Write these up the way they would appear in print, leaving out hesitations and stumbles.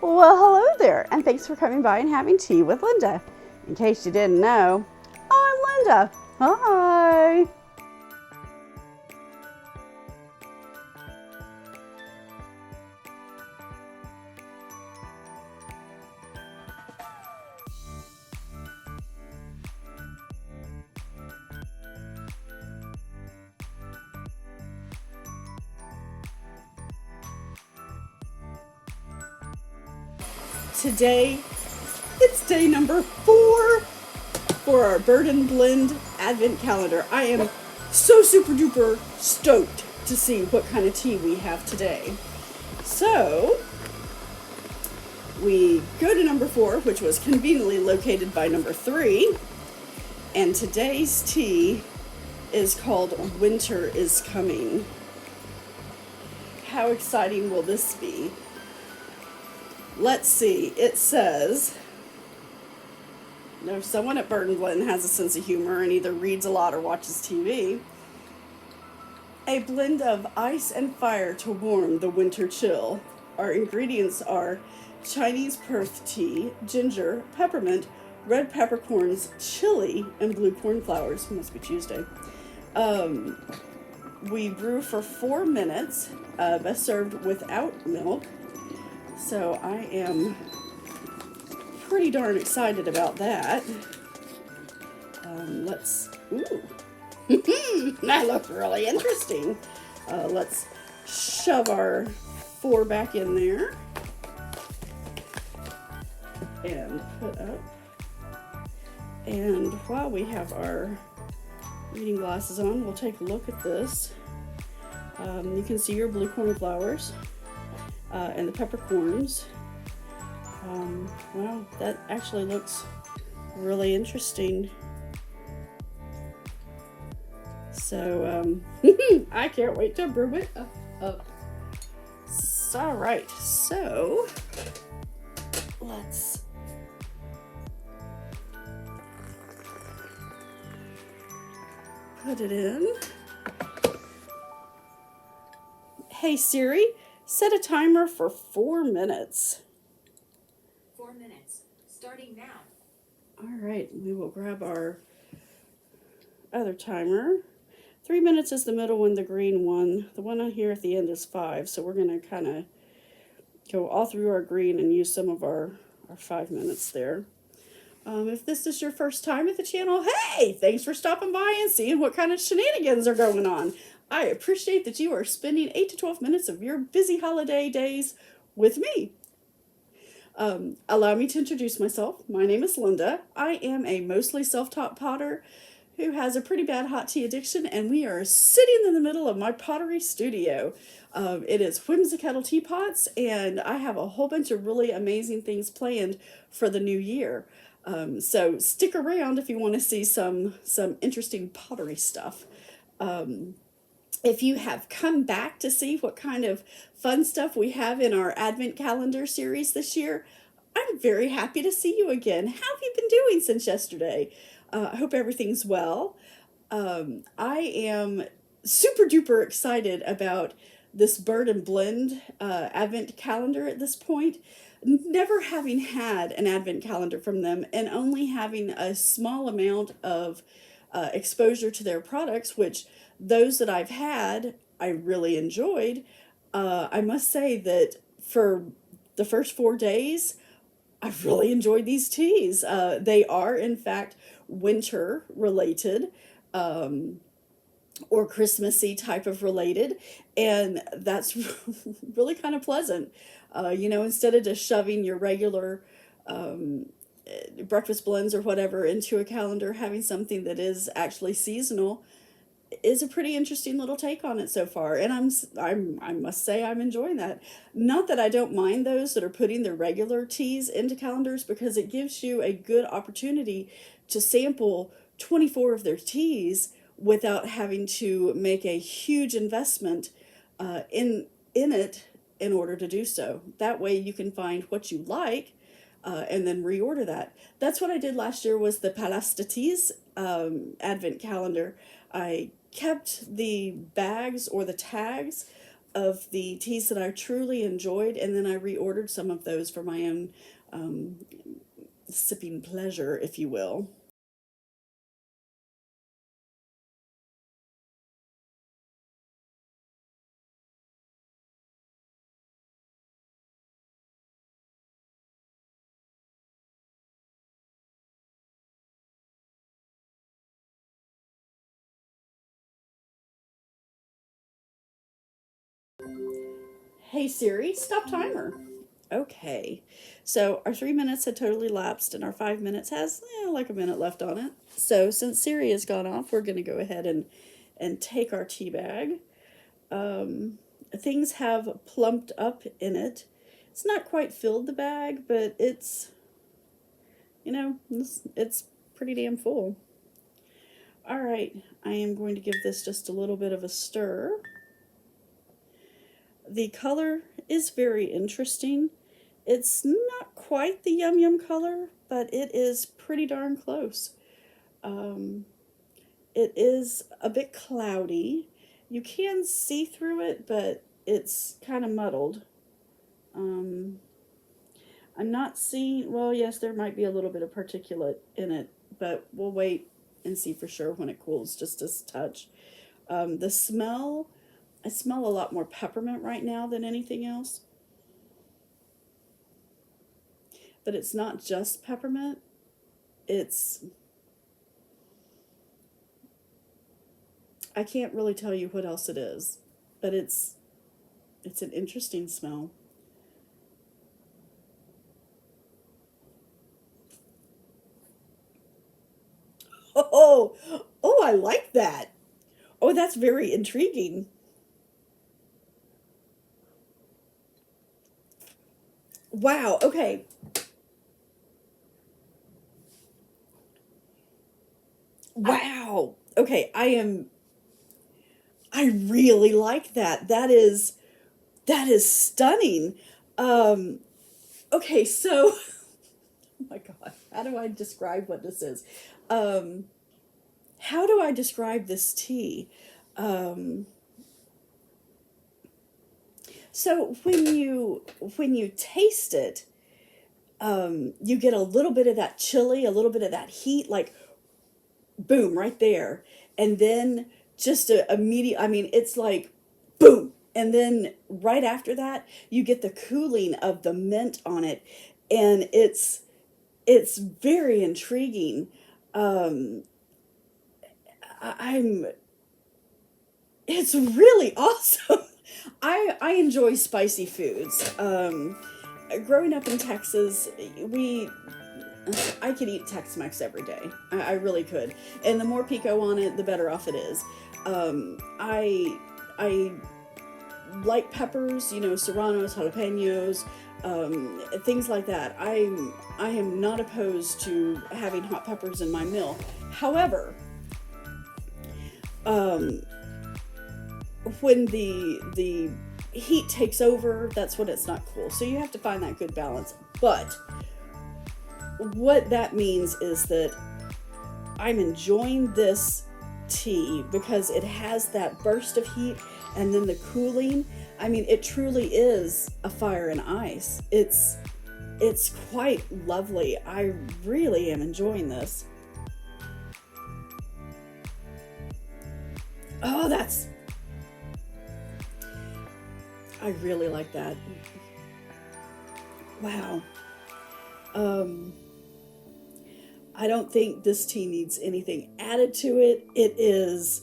Well, hello there, and thanks for coming by and having tea with Linda. In case you didn't know, I'm Linda. Hi. Today, it's day number 4 for our Bird and Blend Advent Calendar. I am so super duper stoked to see what kind of tea we have today. So, we go to number 4, which was conveniently located by number 3, and today's tea is called Winter is Coming. How exciting will this be? Let's see, it says, someone at Bird and Blend has a sense of humor and either reads a lot or watches TV. A blend of ice and fire to warm the winter chill. Our ingredients are Chinese Perth tea, ginger, peppermint, red peppercorns, chili, and blue cornflowers. Must be Tuesday. We brew for 4 minutes, best served without milk. So I am pretty darn excited about that. That looks really interesting. Let's shove our 4 back in there and put up. And while we have our reading glasses on, we'll take a look at this. You can see your blue cornflowers and the peppercorns. Wow, that actually looks really interesting. So, I can't wait to brew it up. All right, so let's put it in. Hey Siri, set a timer for 4 minutes. 4 minutes, starting now. All right, we will grab our other timer. 3 minutes is the middle one, the green one. The one on here at the end is 5, so we're going to kind of go all through our green and use some of our 5 minutes there. If this is your first time at the channel, hey, thanks for stopping by and seeing what kind of shenanigans are going on. I appreciate that you are spending 8 to 12 minutes of your busy holiday days with me. Allow me to introduce myself. My name is Linda. I am a mostly self-taught potter who has a pretty bad hot tea addiction, and we are sitting in the middle of my pottery studio. It is Whimsicattle Teapots, and I have a whole bunch of really amazing things planned for the new year. So stick around if you want to see some interesting pottery stuff. If you have come back to see what kind of fun stuff we have in our Advent Calendar series this year, I'm very happy to see you again. How have you been doing since yesterday? I hope everything's well. I am super duper excited about this Bird and Blend Advent Calendar at this point. Never having had an Advent Calendar from them and only having a small amount of exposure to their products, which those that I've had, I really enjoyed. I must say that for the first 4 days, I've really enjoyed these teas. They are, in fact, winter related or Christmassy type of related, and that's really kind of pleasant. Instead of just shoving your regular breakfast blends or whatever into a calendar, having something that is actually seasonal is a pretty interesting little take on it so far, and I must say I'm enjoying that. Not that I don't mind those that are putting their regular teas into calendars, because it gives you a good opportunity to sample 24 of their teas without having to make a huge investment in it in order to do so. That way you can find what you like and then reorder that. That's what I did last year, was the Palasta Teas Advent Calendar. I kept the bags or the tags the teas that I truly enjoyed, and then I reordered some of those for my own sipping pleasure, if you will. Hey Siri, stop timer. Okay, so our 3 minutes had totally lapsed, and our 5 minutes has like a minute left on it. So since Siri has gone off, we're going to go ahead and take our tea bag. Things have plumped up in it. It's not quite filled the bag, but it's it's pretty damn full. All right, I am going to give this just a little bit of a stir. The color is very interesting. It's not quite the yum yum color, but it is pretty darn close. It is a bit cloudy. You can see through it, but it's kind of muddled. I'm not seeing, well, yes, there might be a little bit of particulate in it, but we'll wait and see for sure when it cools just a touch. The smell, I smell a lot more peppermint right now than anything else. But it's not just peppermint. I can't really tell you what else it is, but it's an interesting smell. Oh, oh, I like that. Oh, that's very intriguing. Wow, okay. Wow. Okay, I really like that. That is stunning. Um okay, so oh my god, how do I describe what this is? Um how do I describe this tea? Um so when you taste it, you get a little bit of that chili, a little bit of that heat, like boom, right there. And then just a immediate, I mean, it's like boom. And then right after that, you get the cooling of the mint on it. And it's very intriguing. Um, I'm It's really awesome. I enjoy spicy foods. Growing up in Texas, we I could eat Tex-Mex every day. I really could. And the more pico on it, the better off it is. I like peppers, serranos, jalapenos, things like that. I am not opposed to having hot peppers in my meal. However, um, when the heat takes over, that's when it's not cool. So you have to find that good balance. But what that means is that I'm enjoying this tea because it has that burst of heat and then the cooling. I mean, it truly is a fire and ice. It's quite lovely. I really am enjoying this. Oh, I really like that. Wow. Um, I don't think this tea needs anything added to it. It is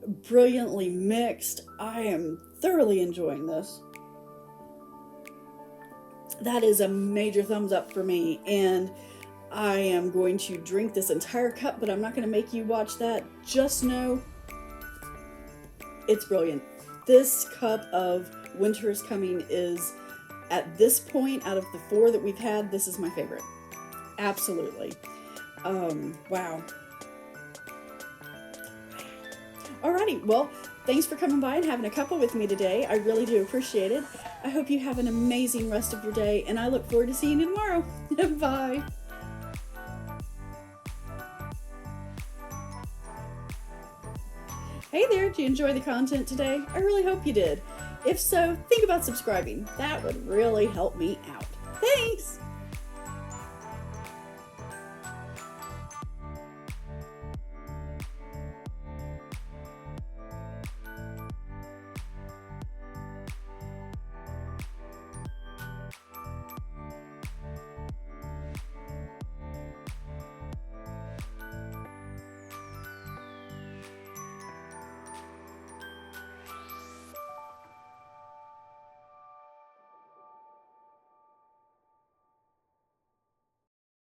brilliantly mixed. I am thoroughly enjoying this. That is a major thumbs up for me, and I am going to drink this entire cup, but I'm not going to make you watch that. Just know it's brilliant. This cup of Winter is Coming is, at this point, out of the four that we've had, this is my favorite. Absolutely. Wow. Alrighty, well, thanks for coming by and having a cuppa with me today. I really do appreciate it. I hope you have an amazing rest of your day, and I look forward to seeing you tomorrow. Bye. Hey there, did you enjoy the content today? I really hope you did. If so, think about subscribing. That would really help me out. Thanks!